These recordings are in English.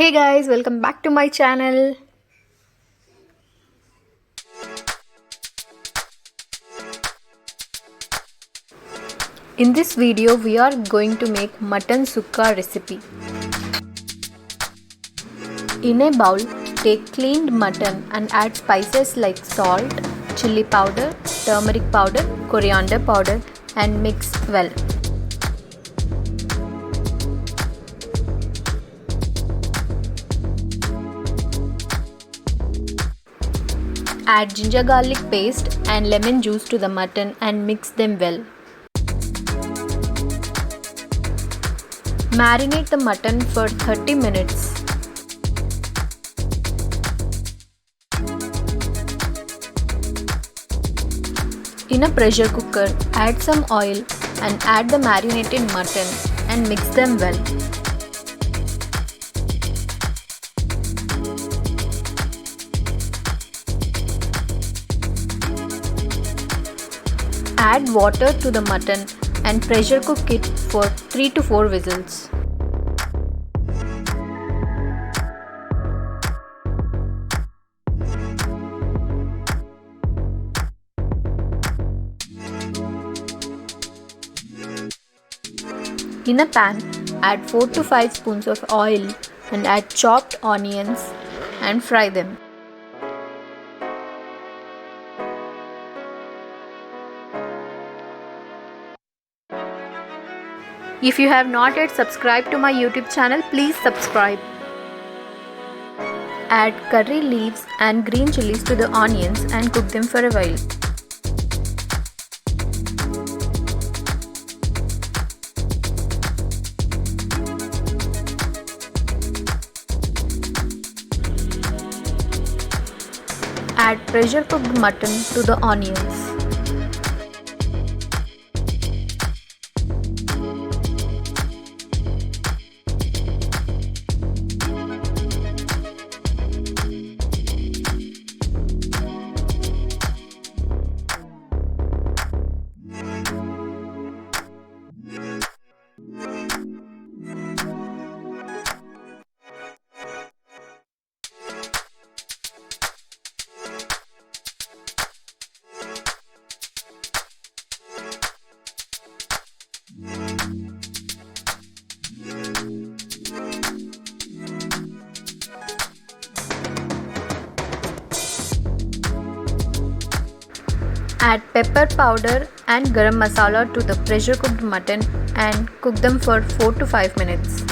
Hey guys, welcome back to my channel. In this video, we are going to make mutton sukka recipe. In a bowl, take cleaned mutton and add spices like salt, chili powder, turmeric powder, coriander powder and mix well. Add ginger garlic paste and lemon juice to the mutton and mix them well. Marinate the mutton for 30 minutes. In a pressure cooker, add some oil and add the marinated mutton and mix them well. Add water to the mutton and pressure cook it for 3 to 4 whistles. In a pan, add 4 to 5 spoons of oil and add chopped onions and fry them. If you have not yet subscribed to my YouTube channel, please subscribe. Add curry leaves and green chilies to the onions and cook them for a while. Add pressure cooked mutton to the onions. Add pepper powder and garam masala to the pressure cooked mutton and cook them for 4 to 5 minutes.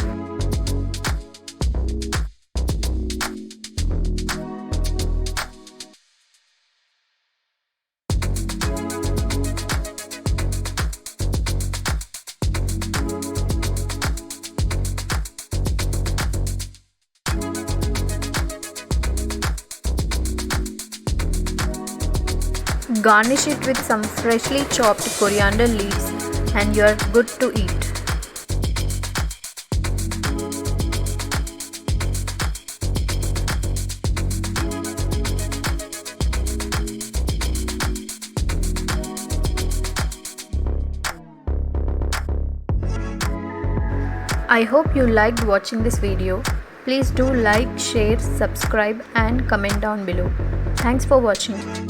Garnish it with some freshly chopped coriander leaves and you are good to eat. I hope you liked watching this video. Please do like, share, subscribe and comment down below. Thanks for watching.